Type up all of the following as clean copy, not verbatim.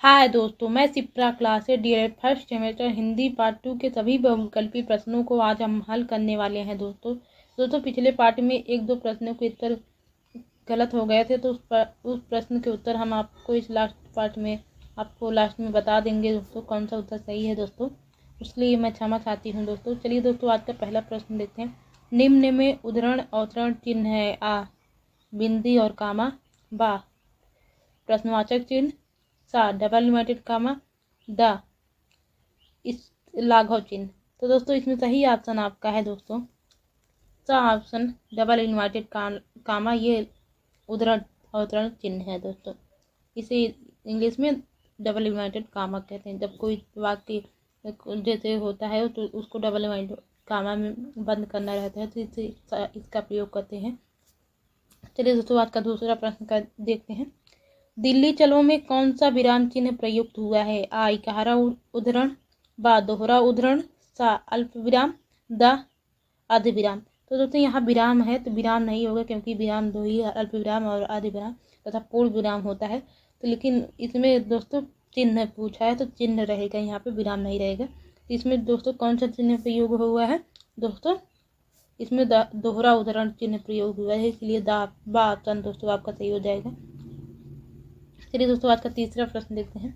हाय दोस्तों, मैं Shipra class DElEd first semester Hindi part 2 के सभी बहुविकल्पी प्रश्नों को आज हम हल करने वाले हैं। दोस्तों पिछले पार्ट में एक दो प्रश्नों के उत्तर गलत हो गए थे, तो उस प्रश्न के उत्तर हम आपको इस लास्ट में बता देंगे दोस्तों, कौन सा उत्तर सही है दोस्तों। इसलिए मैं क्षमा चाहती हूँ दोस्तों। चलिए दोस्तों, आज का पहला प्रश्न देखते हैं। निम्न में उद्धरण अवतरण चिन्ह है। आ बिंदी और कामा, बा प्रश्नवाचक चिन्ह, सा डबल इन्वर्टेड कामा, द इस लाघव चिन्ह। तो दोस्तों इसमें सही ऑप्शन आपका है दोस्तों सा ऑप्शन डबल इन्वर्टेड कामा, ये उद्धरण अवतरण चिन्ह है दोस्तों। इसे इंग्लिश में डबल इन्वर्टेड कामा कहते हैं। जब कोई वाक्य जैसे होता है तो उसको डबल इन्वर्टेड कामा में बंद करना रहता है, तो इसका प्रयोग करते हैं। चलिए दोस्तों, आज का दूसरा प्रश्न का देखते हैं। दिल्ली चलो में कौन सा विराम चिन्ह प्रयुक्त हुआ है। आ इकहारा उद्धरण, बा दोहरा उद्धरण, सा अल्प विराम, द अर्ध विराम। तो दोस्तों यहाँ विराम है तो विराम नहीं होगा, क्योंकि विराम दो ही, अल्प विराम और अर्ध विराम तथा पूर्ण विराम होता है। तो लेकिन इसमें दोस्तों चिन्ह पूछा है तो चिन्ह रहेगा, यहाँ पे विराम नहीं रहेगा। इसमें दोस्तों कौन सा चिन्ह प्रयोग हुआ है दोस्तों, इसमें दोहरा उद्धरण चिन्ह प्रयोग हुआ है, इसलिए बा ऑप्शन दोस्तों आपका सही हो जाएगा। चलिए दोस्तों, आज का तीसरा प्रश्न देखते हैं।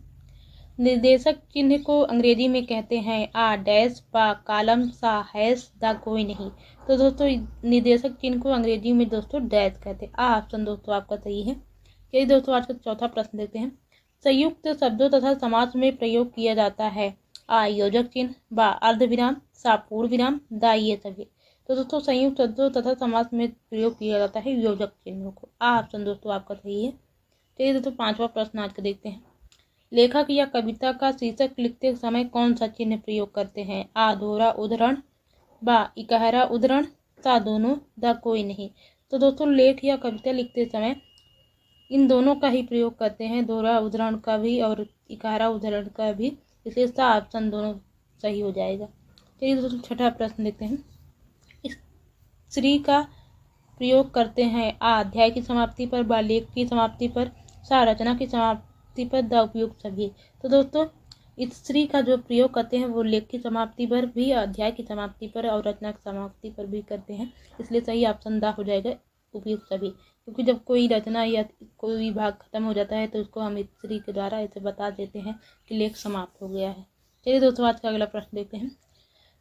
निर्देशक चिन्ह को अंग्रेजी में कहते हैं। आ डैश, बा कॉलम, सा हैश, द कोई नहीं। तो दोस्तों निर्देशक चिन्ह को अंग्रेजी में दोस्तों डैश कहते हैं। आ ऑप्शन दोस्तों आपका सही है। चलिए दोस्तों, आज का चौथा प्रश्न देखते हैं। संयुक्त शब्दों तथा समास में प्रयोग किया जाता है। आ योजक चिन्ह, बा अर्ध विराम, सा पूर्ण विराम, द ये सभी। तो दोस्तों संयुक्त शब्दों तथा समास में प्रयोग किया जाता है योजक चिन्हों को। आ ऑप्शन दोस्तों आपका सही है। चलिए दोस्तों, पांचवा प्रश्न आज का देखते हैं। लेखक या कविता का शीर्षक लिखते समय कौन सा चिन्ह प्रयोग करते हैं। आ दोहरा उद्धरण, बा इकहारा उद्धरण, सा दोनों, द कोई नहीं। तो दोस्तों लेख या कविता लिखते समय इन दोनों का ही प्रयोग करते हैं, दोहरा उद्धरण का भी और इकहारा उद्धरण का भी, इसलिए सा ऑप्शन दोनों सही हो जाएगा। चलिए दोस्तों, छठा प्रश्न देखते हैं। श्री का प्रयोग करते हैं। आ अध्याय की समाप्ति पर, बा लेख की समाप्ति पर, सा रचना की समाप्ति पर, द उपयुक्त सभी। तो दोस्तों इस श्री का जो प्रयोग करते हैं वो लेख की समाप्ति पर भी, अध्याय की समाप्ति पर और रचना की समाप्ति पर भी करते हैं, इसलिए सही ऑप्शन द हो जाएगा, उपयुक्त सभी। क्योंकि जब कोई रचना या कोई भाग खत्म हो जाता है तो उसको हम इस श्री के द्वारा ऐसे बता देते हैं कि लेख समाप्त हो गया है। चलिए दोस्तों, आज का अगला प्रश्न देखते हैं।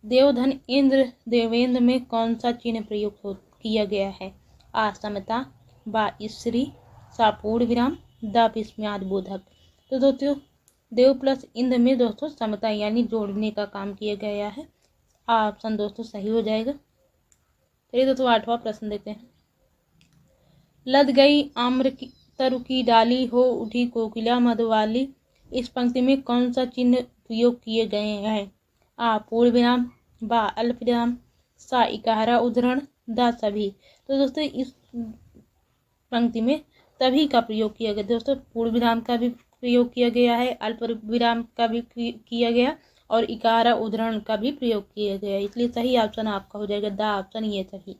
देवधन इंद्र देवेंद्र में कौन सा चिन्ह प्रयुक्त किया गया है। आ समता, बा स्त्री, सा पूर्ण विराम, द विस्मयाद बोधक। तो दोस्तों देव प्लस इंद्र में दोस्तों समता यानी जोड़ने का काम किया गया है। आ ऑप्शन दोस्तों सही हो जाएगा। चलिए दोस्तों, आठवां प्रश्न देखते हैं। लद गई आम्र की तरु की डाली, हो उठी कोकिला मधुवाली। इस पंक्ति में कौन सा चिन्ह उपयोग किए गए हैं। आ पूर्ण विराम, बा अल्प विराम, सा इकहारा उद्धरण, द सभी। तो दोस्तों इस पंक्ति में सभी का प्रयोग किया गया। दोस्तों पूर्ण विराम का भी प्रयोग किया गया है, अल्प विराम का भी किया गया और इकहारा उद्धरण का भी प्रयोग किया गया, इसलिए सही ऑप्शन आपका हो जाएगा द ऑप्शन ये सही।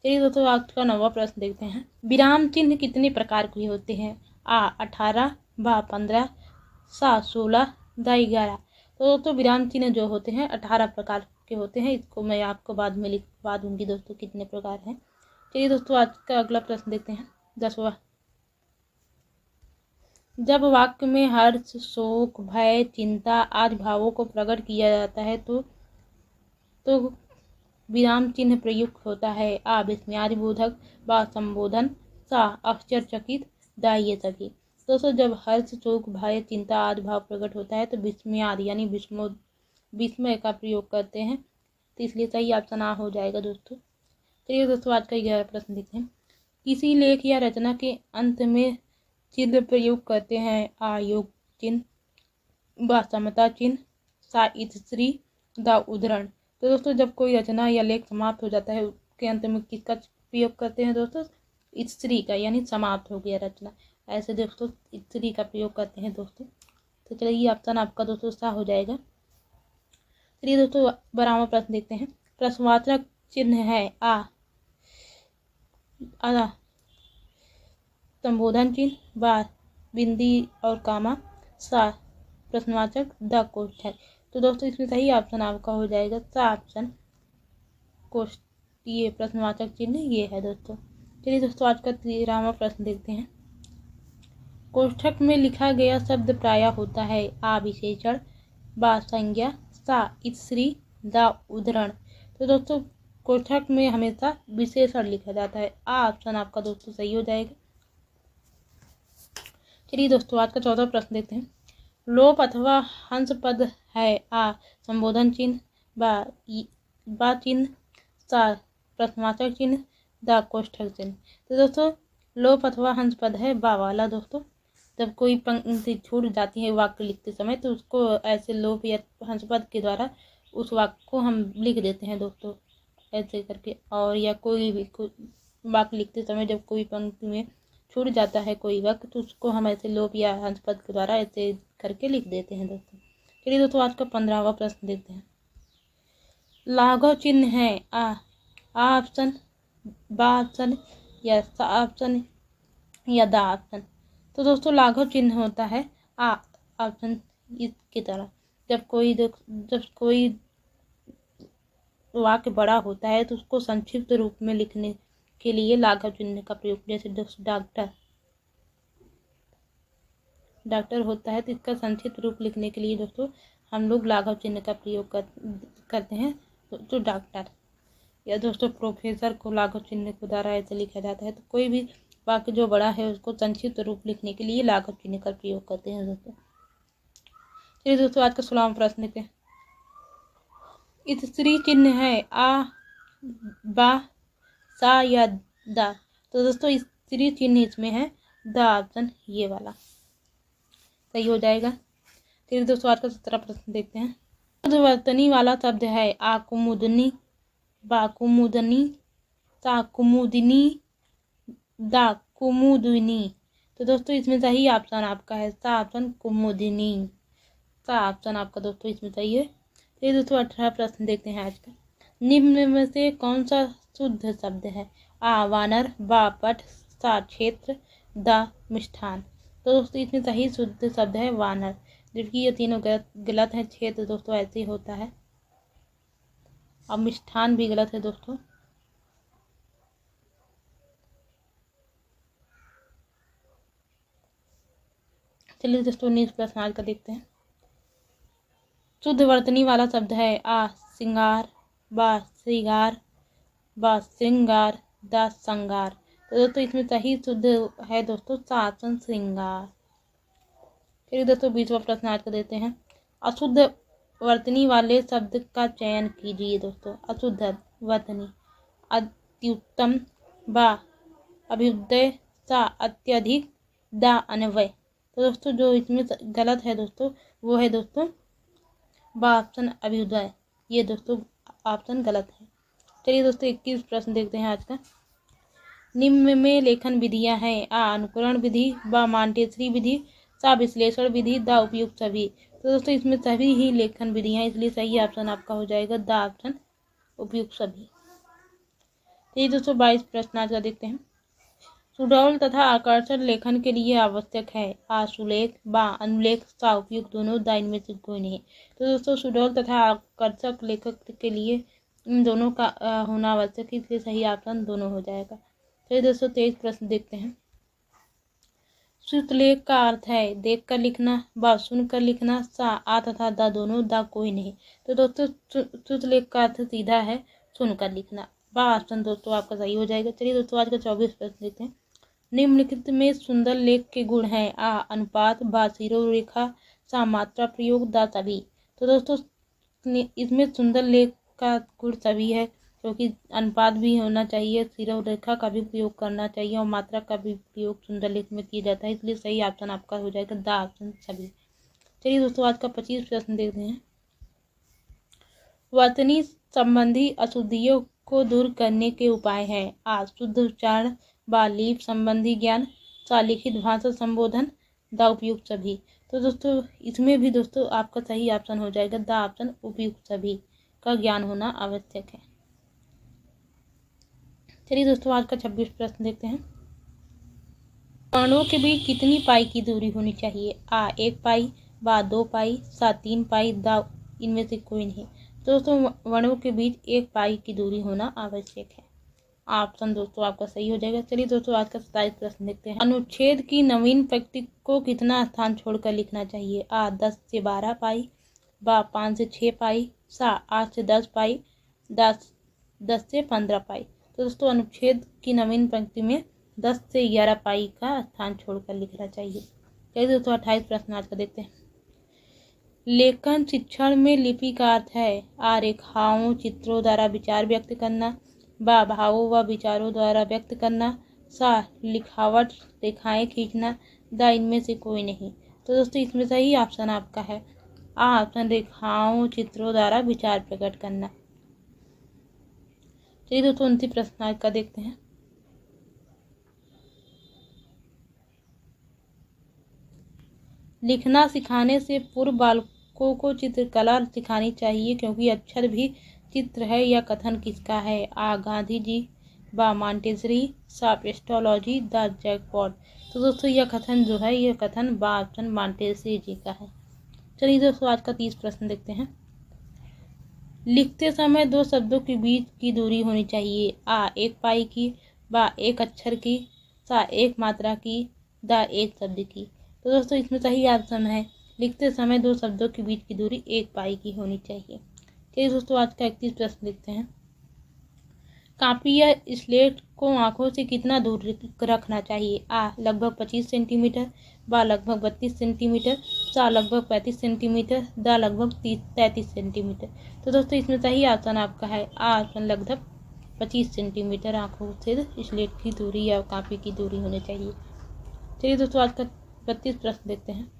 चलिए दोस्तों, आज का नौवां प्रश्न देखते हैं। विराम चिन्ह कितने प्रकार के होते हैं। आ 18, बा 15, सा 16, द 11। तो दोस्तों विराम चिन्ह जो होते हैं 18 प्रकार के होते हैं। इसको मैं आपको बाद में लिखवा दूंगी दोस्तों कितने प्रकार हैं। चलिए दोस्तों, आज का अगला प्रश्न देखते हैं, 10वां। जब वाक्य में हर्ष, शोक, भय, चिंता आदि भावों को प्रकट किया जाता है तो विराम चिन्ह प्रयुक्त होता है। आ विस्मयादि बोधक, बा संबोधन, सा आश्चर्यचकित, द ये सभी। दोस्तों जब हर्ष, शोक, भय, चिंता आदि भाव प्रकट होता है तो विस्मयादि यानी विस्मय का प्रयोग करते हैं, तो इसलिए सही ऑप्शन आ हो जाएगा दोस्तों। चलिए दोस्तों, आज का 11वां प्रश्न देखते हैं। किसी लेख या रचना के अंत में चिन्ह प्रयोग करते हैं। आ योग चिन्ह, ब समता चिन्ह, सा स्त्री, द उद्धरण। तो दोस्तों जब कोई रचना या लेख समाप्त हो जाता है उसके अंत में किसका प्रयोग करते हैं दोस्तों, स्त्री का, यानी समाप्त हो गया रचना, ऐसे दोस्तों स्त्री का प्रयोग करते हैं दोस्तों। तो चलिए ये ऑप्शन आपका दोस्तों सा हो जाएगा। चलिए दोस्तों 12वां प्रश्न देखते हैं। प्रश्नवाचक चिन्ह है। आ संबोधन चिन्ह, बा बिंदी और कामा, सा प्रश्नवाचक द कोष्ठक। तो दोस्तों इसमें सही ऑप्शन आपका हो जाएगा सा ऑप्शन कोष्ठ, ये प्रश्नवाचक चिन्ह ये है दोस्तों। चलिए दोस्तों आज का 13वां प्रश्न देखते हैं। कोष्ठक में लिखा गया शब्द प्रायः होता है आ विशेषण, बा संज्ञा, सा स्त्री, दा उद्धरण। तो दोस्तों कोष्ठक में हमेशा विशेषण लिखा जाता है। आ ऑप्शन आपका दोस्तों सही हो जाएगा। चलिए दोस्तों आज का 14वां प्रश्न देखते हैं। लोप अथवा हंस पद है आ संबोधन चिन्ह, बा चिन्ह, सा प्रश्नवाचक चिन्ह, दा कोष्ठक चिन्ह। तो दोस्तों लोप अथवा हंस पद है बा वाला दोस्तों। जब कोई पंक्ति छूट जाती है वाक्य लिखते समय तो उसको ऐसे लोप या हंस पद के द्वारा उस वाक्य को हम लिख देते हैं दोस्तों, ऐसे करके। और या कोई भी वाक्य लिखते समय जब कोई पंक्ति में छूट जाता है कोई वाक्य तो उसको हम ऐसे लोप या हंस पद के द्वारा ऐसे करके लिख देते हैं दोस्तों। चलिए दोस्तों आज का 15वां प्रश्न देखते हैं। लाघव चिन्ह है आ ऑप्शन, बा ऑप्शन, या सा ऑप्शन, या दा ऑप्शन। तो दोस्तों लाघव चिन्ह होता है आ ऑप्शन की तरह। जब कोई वाक्य बड़ा होता है तो उसको संक्षिप्त रूप में लिखने के लिए लाघव चिन्ह का प्रयोग, जैसे डॉक्टर होता है तो इसका संक्षिप्त रूप लिखने के लिए दोस्तों हम लोग लाघव चिन्ह का प्रयोग करते हैं तो डॉक्टर, या दोस्तों प्रोफेसर को लाघव चिन्ह के द्वारा ऐसे लिखा जाता है। तो कोई भी वाक्य जो बड़ा है उसको संक्षिप्त रूप लिखने के लिए लाघव चिन्ह का प्रयोग करते हैं दोस्तों। चलिए दोस्तों आज का 16वां प्रश्न देखते हैं। स्त्री चिन्ह है आ, बा, सा, या दा। तो दोस्तों स्त्री चिन्ह इसमें है दा ऑप्शन ये वाला सही हो जाएगा। फिर दोस्तों आज का 17वां प्रश्न देखते हैं। शुद्धवर्तनी वाला शब्द है आ कुमुदनी, बा कुमुदनी, सा कुमुदिनी, दा कुमुदिनी। तो दोस्तों इसमें सही ऑप्शन आपका है सा ऑप्शन कुमुदिनी, सा ऑप्शन आपका दोस्तों इसमें सही है। फिर दोस्तों 18वां प्रश्न देखते हैं आज का। निम्न में से कौन सा शुद्ध शब्द है आ वानर, बा पट, सा क्षेत्र, दा मिष्ठान। तो दोस्तों इसमें सही शुद्ध शब्द है वानर, जबकि ये तीनों गलत है। क्षेत्र दोस्तों ऐसे ही होता है और मिष्ठान भी गलत है दोस्तों। चलिए दोस्तों 19 प्रश्न आज का देखते हैं। शुद्धवर्तनी वाला शब्द है आ श्रृंगार, बा श्रृंगार, बा श्रृंगार, दा श्रृंगार। तो दोस्तों इसमें सही शुद्ध है दोस्तों सा ऑप्शन श्रृंगार। फिर दोस्तों 20वां प्रश्न आज का देते हैं। अशुद्ध वर्तनी वाले शब्द का चयन कीजिए दोस्तों। अशुद्ध वर्तनी अत्युत्तम, बा अभ्युदय, सा अत्यधिक, दा अन्वय। तो दोस्तों जो इसमें गलत है दोस्तों वो है दोस्तों बा ऑप्शन अभ्युदय, ये दोस्तों ऑप्शन गलत है। चलिए दोस्तों 21 प्रश्न देखते हैं आज का। निम्न में लेखन विधियां हैं आ अनुकरण विधि, बा मांटेसरी विधि, सा विश्लेषण विधि, दा उपयुक्त सभी। तो दोस्तों इसमें सभी ही लेखन विधियां, इसलिए सही ऑप्शन आपका हो जाएगा दा ऑप्शन उपयुक्त सभी। चलिए दोस्तों 22 प्रश्न आज का देखते हैं। सुडौल तथा आकर्षक लेखन के लिए आवश्यक है आ सुलेख, बा अनुलेख, सा उपयुक्त दोनों, दा इनमें से कोई नहीं। तो दोस्तों सुडौल तथा आकर्षक लेखक के लिए इन दोनों का होना आवश्यक है, इसलिए सही ऑप्शन दोनों हो जाएगा। चलिए दोस्तों 23 प्रश्न देखते हैं। श्रुतलेख का अर्थ है देख कर लिखना, बा सुन कर लिखना, सा आ तथा दा दोनों, दा कोई नहीं। तो दोस्तों श्रुतलेख का अर्थ सीधा है सुन कर लिखना, बा ऑप्शन दोस्तों आपका सही हो जाएगा। चलिए दोस्तों आज का 24 प्रश्न देखते हैं। निम्नलिखित में सुंदर लेख के गुण हैं आ अनुपात, बा शिरोरेखा, सा मात्रा प्रयोग, दा सभी। तो दोस्तों इसमें सुंदर लेख का गुण सभी है, क्योंकि अनुपात भी होना चाहिए, शिरोरेखा का भी प्रयोग करना चाहिए और मात्रा का भी प्रयोग सुंदर लेख में किया जाता है, इसलिए सही ऑप्शन आपका हो जाएगा दा ऑप्शन सभी। चलिए दोस्तों आज का 25 प्रश्न देखते हैं। वर्तनी संबंधी अशुद्धियों को दूर करने के उपाय हैं आ शुद्ध उच्चारण, बा लीप संबंधी ज्ञान, सा लिखित भाषा संबोधन, दा उपयुक्त सभी। तो दोस्तों इसमें भी दोस्तों आपका सही ऑप्शन हो जाएगा दा ऑप्शन उपयुक्त सभी का ज्ञान होना आवश्यक है। चलिए दोस्तों आज का 26 प्रश्न देखते हैं। वर्णों के बीच कितनी पाई की दूरी होनी चाहिए आ 1 पाई, बा 2 पाई, सा 3 पाई, दा इनमें से कोई नहीं। तो दोस्तों वर्णों के बीच 1 पाई की दूरी होना आवश्यक है। ऑप्शन दोस्तों आपका सही हो जाएगा। चलिए दोस्तों आज का 27 प्रश्न देखते हैं। अनुच्छेद की नवीन पंक्ति को कितना स्थान छोड़कर लिखना चाहिए? आ 10 से 12 पाई, बा 5 से 6 पाई, सा 8 से 10 पाई, 10 से 15 पाई। तो दोस्तों अनुच्छेद की नवीन पंक्ति में 10 से 11 पाई का स्थान छोड़कर लिखना चाहिए। चलिए दोस्तों 28 प्रश्न आज का देखते हैं। लेखन शिक्षण में लिपि का अर्थ है आ रेखाओं चित्रों द्वारा विचार व्यक्त करना, बा भावों व विचारों द्वारा व्यक्त करना, सा लिखावट रेखाएं खींचना, दा इनमें से कोई नहीं। तो दोस्तों इसमें सही ऑप्शन आपका है ऑप्शन रेखाओं चित्रों द्वारा विचार प्रकट करना। चलिए दोस्तों 29 प्रश्न आज का देखते हैं। लिखना सिखाने से पूर्व बालकों को चित्रकला सिखानी चाहिए क्योंकि अक्षर भी चित्र है। यह कथन किसका है? आ गांधी जी, बा मॉन्टेसरी, सा पेस्टोलॉजी, द जैकपॉट। तो दोस्तों यह कथन जो है यह कथन बा ऑप्शन मॉन्टेसरी जी का है। चलिए दोस्तों आज का 30 प्रश्न देखते हैं। लिखते समय 2 शब्दों के बीच की दूरी होनी चाहिए। आ 1 पाई की, बा 1 अक्षर की, सा 1 मात्रा की, दा 1 शब्द की। तो दोस्तों इसमें सही ऑप्शन है लिखते समय 2 शब्दों के बीच की दूरी 1 पाई की होनी चाहिए। चलिए दोस्तों आज का 31 प्रश्न देखते हैं। कापी या स्लेट को आंखों से कितना दूर रखना चाहिए? आ लगभग 25 सेंटीमीटर, बा लगभग 32 सेंटीमीटर, सा लगभग 35 सेंटीमीटर, दा लगभग 33 सेंटीमीटर। तो दोस्तों इसमें सही ऑप्शन आपका है ऑप्शन लगभग 25 सेंटीमीटर आंखों से स्लेट की दूरी या कापी की दूरी होनी चाहिए। चलिए दोस्तों आज का 32 प्रश्न देखते हैं।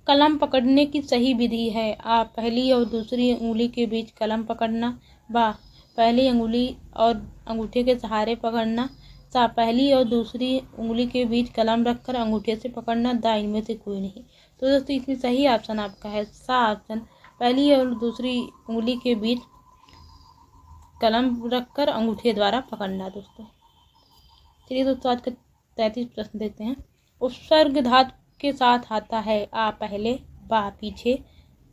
कलम पकड़ने की सही विधि है। आ पहली और दूसरी उंगली के बीच कलम पकड़ना, बा पहली अंगुली और अंगूठे के सहारे पकड़ना, सा पहली और दूसरी उंगली के बीच कलम रखकर अंगूठे से पकड़ना, दा इनमें से कोई नहीं। तो दोस्तों इसमें सही ऑप्शन आपका है सा ऑप्शन पहली और दूसरी उंगली के बीच कलम रखकर अंगूठे द्वारा पकड़ना। दोस्तों चलिए दोस्तों आज का 33 प्रश्न देखते हैं। उपसर्ग धातु के साथ आता है। आ पहले, बा पीछे,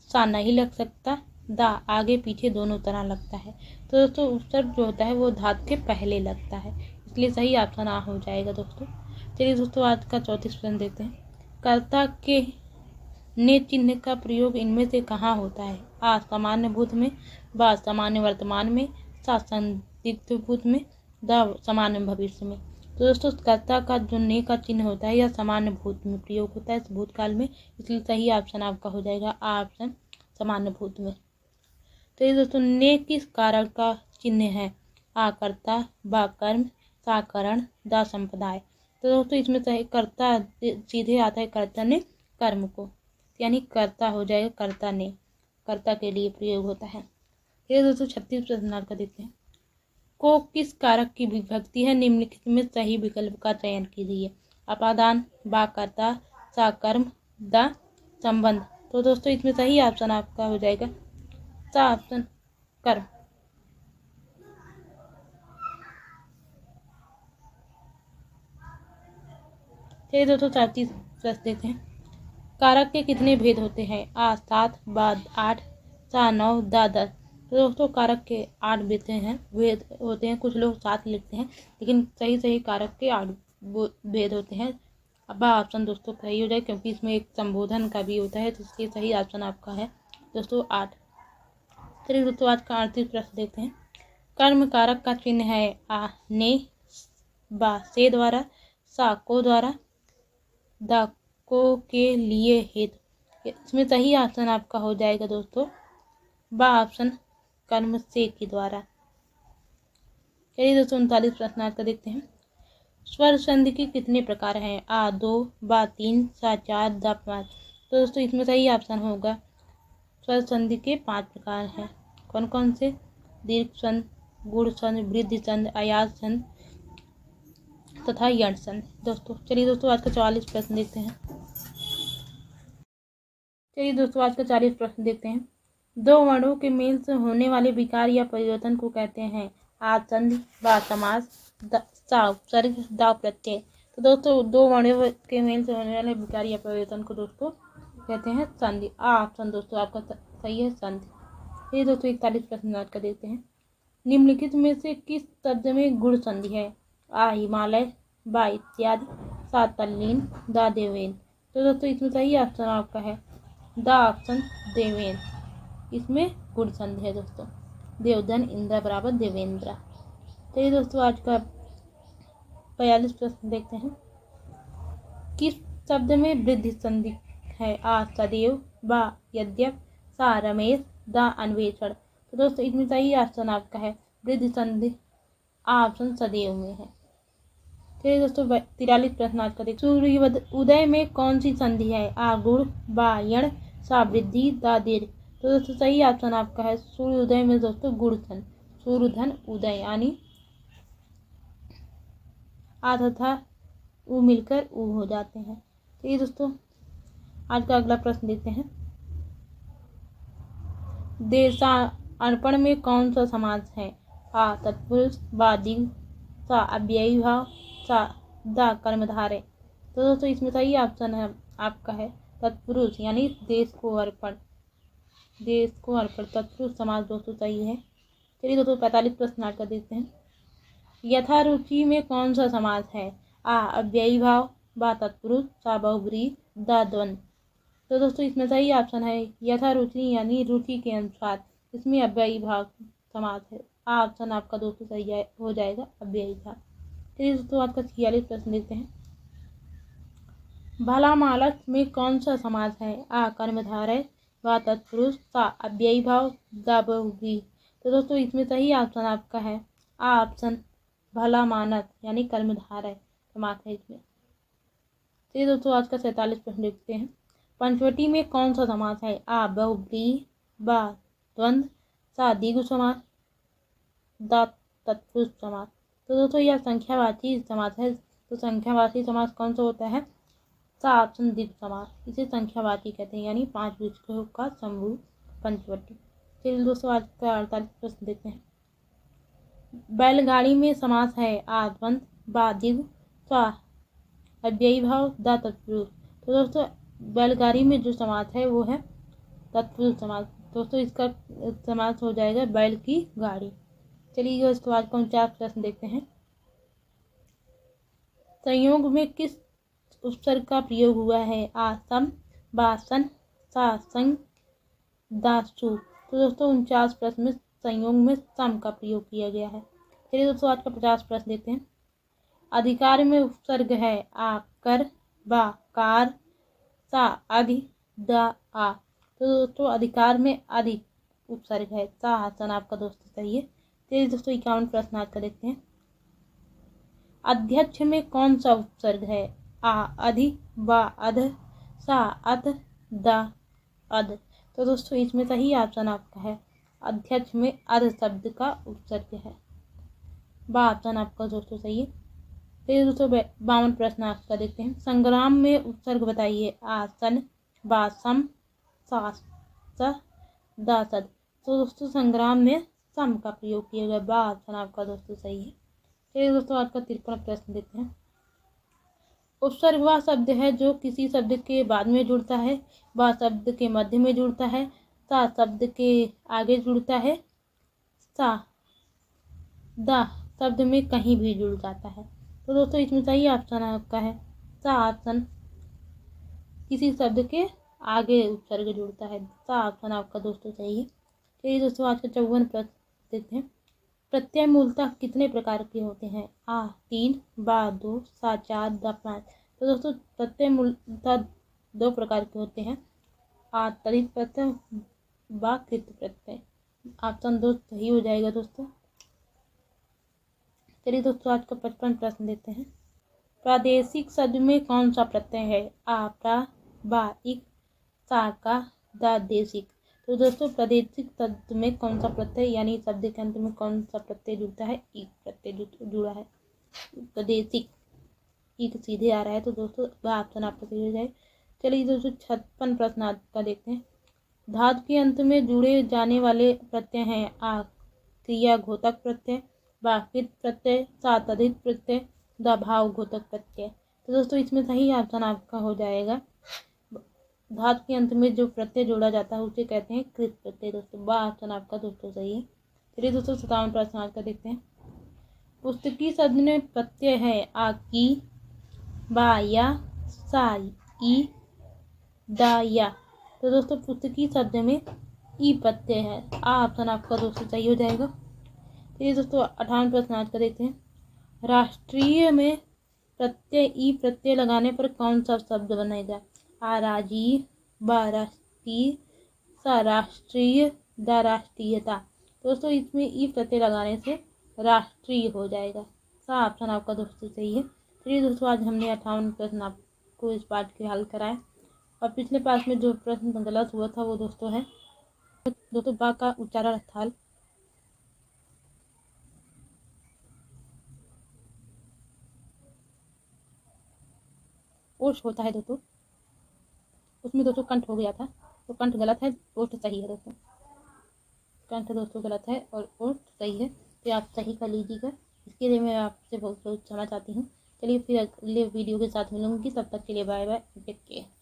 सा नहीं लग सकता, दा आगे पीछे दोनों तरह लगता है। तो दोस्तों उपसर्ग जो होता है वो धातु के पहले लगता है, इसलिए सही ऑप्शन आ हो जाएगा। दोस्तों चलिए दोस्तों आज का 34 प्रश्न देखते हैं। कर्ता के ने चिन्ह का प्रयोग इनमें से कहाँ होता है? आ सामान्य भूत में, बा सामान्य वर्तमान में, सा संदिग्ध भूत में, दा सामान्य भविष्य में। तो दोस्तों कर्ता का जो ने का चिन्ह होता है यह सामान्य भूत में प्रयोग होता है भूतकाल में, इसलिए सही ऑप्शन आपका हो जाएगा ऑप्शन सामान्य भूत में। तो ये दोस्तों ने किस कारक का चिन्ह है? आ कर्ता, बा कर्म, सा करण, दा संप्रदाय। तो दोस्तों इसमें सही कर्ता सीधे आता है कर्ता ने कर्म को, यानी कर्ता हो जाएगा कर्ता ने, कर्ता के लिए प्रयोग होता है। ये दोस्तों 36 प्रश्न का देखते हैं। को किस कारक की विभक्ति है? निम्नलिखित में सही विकल्प का चयन कीजिए। अपादान, बा कर्ता, सा कर्म, दा संबंध। तो दोस्तों इसमें सही ऑप्शन आपका हो जाएगा सा ऑप्शन कर्म। चलिए दोस्तों 34 प्रश्न देखते हैं। कारक के कितने भेद होते हैं? आ 7, बा 8, सा 9, दा 10। तो दोस्तों कारक के 8 भेद होते हैं। कुछ लोग 7 लिखते हैं लेकिन सही कारक के 8 भेद होते हैं। अब ऑप्शन दोस्तों सही हो जाए क्योंकि इसमें एक संबोधन का भी होता है, तो इसलिए सही ऑप्शन आपका है दोस्तों 8। चलिए दोस्तों आज का 38 प्रश्न देखते हैं। कर्म कारक का चिन्ह है। आ ने, बा से द्वारा, सा को द्वारा, दा को के लिए हेतु। इसमें सही ऑप्शन आपका हो जाएगा दोस्तों बा ऑप्शन कर्म से के द्वारा। चलिए दोस्तों 39 प्रश्न आज का देखते हैं। स्वर संधि के कितने प्रकार हैं? आ 2, बा 3, सा 4, दा 5। तो दोस्तों इसमें सही ऑप्शन होगा स्वर संधि के 5 प्रकार हैं। कौन कौन से? दीर्घ संध, गुण संध, वृद्धि संध, आयास संध तथा यण संध। दोस्तों चलिए दोस्तों आज का 44 प्रश्न देखते हैं। चलिए दोस्तों आज का 40 प्रश्न देखते हैं। 2 वर्णों के मेल से होने वाले विकार या परिवर्तन को कहते हैं। आ संधि, बा समास, सा उपसर्ग, दा प्रत्यय। तो दोस्तों 2 वर्णों के मेल से होने वाले विकार या परिवर्तन को दोस्तों कहते हैं संधि। ऑप्शन दोस्तों आपका सही है संधि। ये दोस्तों 41 प्रश्न आज का देखते हैं। निम्नलिखित में से किस शब्द में गुण संधि है? आ हिमालय, बा इत्यादि, सा तल्लीन, दा देवेन। तो दोस्तों इसमें सही ऑप्शन आपका है दा ऑप्शन देवेन। इसमें गुण संधि है दोस्तों। देवधन इंद्र बराबर देवेंद्र। तो ये दोस्तों आज का 42 प्रश्न देखते हैं। किस शब्द में वृद्धि संधि है? आ सदैव, बा यद्यप, सा रमेश, दा अन्वेषण। तो दोस्तों इसमें सही ऑप्शन आपका है वृद्धि संधि ऑप्शन सदैव में है। चलिए दोस्तों 43 प्रश्न आज का देखते। सूर्य उदय में कौन सी संधि है? आ गुण, बा यण, सा वृद्धि, दा दीर्घ। तो दोस्तों सही ऑप्शन आपका है सूर्य उदय में दोस्तों गुण संधि। सूर्य धन उदय यानी आ तथा उ मिलकर उ हो जाते हैं। तो ये दोस्तों आज का अगला प्रश्न देखते हैं। देशार्पण में कौन सा समास है? आ तत्पुरुष, बा द्विगु, सा अव्ययी भाव, सा दा कर्मधारय। तो दोस्तों इसमें सही ऑप्शन है आपका है तत्पुरुष यानी देश को अर्पण। देश को अर्पण तत्पुरुष समास दोस्तों सही है। चलिए दोस्तों 45 प्रश्न आज का देखते हैं। यथारुचि में कौन सा समास है? आ अव्ययी भाव, बा तत्पुरुष, सा बहुब्रीहि, दा द्वंद्व। तो दोस्तों इसमें सही ऑप्शन है यथारुचि यानी रुचि के अनुसार। इसमें अव्ययी भाव समास है। ऑप्शन आपका दोस्तों सही हो जाएगा अव्ययी भाव। चलिए दोस्तों आज का 46 प्रश्न देखते हैं। भला मानस में कौन सा समास है? आ कर्मधारय, बा तत्पुरुष, सा अव्ययी भाव, दा बहुब्रीहि। तो दोस्तों इसमें सही ऑप्शन आपका है ऑप्शन भला मानस यानी कर्मधारय समास है इसमें। चलिए दोस्तों आज का 47 प्रश्न देखते हैं। पंचवटी में कौन सा समास है? आ बहुब्रीहि, बा द्वंद्व, सा द्विगु समास, दा तत्पुरुष समास। तो दोस्तों यह संख्यावाची समास है। तो संख्यावाची समास कौन सा होता है? सा ऑप्शन द्विगु समास। इसे संख्यावाची कहते हैं यानी 5 विशेषणों का समूह पंचवटी। चलिए दोस्तों आज का 48 प्रश्न देखते हैं। बैलगाड़ी में समास है आ द्वंद्व, बा द्विगु, सा अव्ययी भाव, दा तत्पुरुष। तो दोस्तों बैलगाड़ी में जो समास है वो है तत्पुरुष समास। दोस्तों इसका समास हो जाएगा बैल की गाड़ी। चलिए दोस्तों आज का 49 प्रश्न देखते हैं। संयोग में किस उपसर्ग का प्रयोग हुआ है? आ सम, बा सन, सा संग, दा सु। तो दोस्तों 49 प्रश्न में संयोग में सम का प्रयोग किया गया है। चलिए दोस्तों आज का 50 प्रश्न देखते हैं। अधिकार में उपसर्ग है आ कर, बा कार, सा अधि, दा आ। तो दोस्तों अधिकार में अधि उपसर्ग है। सा आसन आपका दोस्तों सही है। चलिए दोस्तों 51 प्रश्न आज का देखते हैं। अध्यक्ष में कौन सा उपसर्ग है? आ अधि, बा अध, सा अध, दा अध। तो दोस्तों इसमें सही ऑप्शन आपका है अध्यक्ष में अध शब्द का उपसर्ग है। बा ऑप्शन आपका दोस्तों सही है। फिर दोस्तों 52 प्रश्न आपका देखते हैं। संग्राम में उपसर्ग बताइए। आ सन, बा सम, सा स, दा सद। तो दोस्तों संग्राम में सम का प्रयोग किया गया। बा ऑप्शन आपका दोस्तों सही है। फिर दोस्तों आज का 53 प्रश्न देखते हैं। उपसर्ग वह शब्द है जो किसी शब्द के बाद में जुड़ता है, वह शब्द के मध्य में जुड़ता है, सा शब्द के आगे जुड़ता है, सा दा शब्द में कहीं भी जुड़ जाता है। तो दोस्तों इसमें सही ऑप्शन आपका है सा ऑप्शन किसी शब्द के आगे उपसर्ग जुड़ता है। सा ऑप्शन आपका दोस्तों सही है। चलिए दोस्तों आज का 54 प्रश्न देखते हैं। प्रत्यय मूलतः कितने प्रकार के होते हैं? आ 3, बा 2, सा 4, दा 5। तो दोस्तों प्रत्यय मूलतः 2 प्रकार के होते हैं। आ तदित प्रत्यय, बा कृत प्रत्यय। ऑप्शन 2 सही हो जाएगा दोस्तों। चलिए दोस्तों आज का 55 प्रश्न देते हैं। प्रादेशिक शब्द में कौन सा प्रत्यय है? आ प्रा, बा इक, सा का, दा देशिक। तो दोस्तों प्रादेशिक शब्द में कौन सा प्रत्यय यानी शब्द के अंत में कौन सा प्रत्यय जुड़ता है? इक प्रत्यय जुड़ा है। प्रादेशिक इक सीधे आ रहा है। तो दोस्तों वह ऑप्शन आपका सही हो जाए। चलिए दोस्तों 56 प्रश्न आपका देखते हैं। धातु के अंत में जुड़े जाने वाले प्रत्यय हैं। आ क्रिया घोतक प्रत्यय, बा कृत प्रत्यय, सा तद्धित प्रत्यय, दा भाव घोतक प्रत्यय। तो दोस्तों इसमें सही ऑप्शन आपका हो जाएगा धातु के अंत में जो प्रत्यय जोड़ा जाता है उसे कहते हैं कृत प्रत्यय। दोस्तों बा ऑप्शन आपका दोस्तों सही है। चलिए दोस्तों 57 प्रश्न आज का देखते हैं। पुस्तकी शब्द में प्रत्यय है आ की, बा या, सा ई, दा या। तो दोस्तों पुस्तकी शब्द में ई प्रत्यय है। आ ऑप्शन आपका दोस्तों सही हो जाएगा। चलिए दोस्तों 58 प्रश्न आज का देखते हैं। राष्ट्रीय में प्रत्यय ई प्रत्यय लगाने पर कौन सा शब्द बनेगा? आ राजीव, बा राष्ट्रीय, सा राष्ट्रीय, दा राष्ट्रीयता। दोस्तों इसमें ई प्रत्यय लगाने से राष्ट्रीय हो जाएगा। सा ऑप्शन आपका दोस्तों सही है। चलिए दोस्तों आज हमने 58 प्रश्न आपको इस पाठ के हल कराए और पिछले पाठ में जो प्रश्न गलत हुआ था वो दोस्तों है दोस्तों बा का उच्चारण स्थाल, ओष्ठ होता है दोस्तों, उसमें दोस्तों कंठ हो गया था तो कंठ गलत है, ओष्ठ सही है दोस्तों। कंठ दोस्तों गलत है और ओष्ठ सही है, तो आप सही कर लीजिएगा। इसके लिए मैं आपसे बहुत बहुत क्षमा चाहती हूँ। चलिए फिर अगले वीडियो के साथ मिलूंगी, तब तक के लिए बाय बाय, टेक केयर।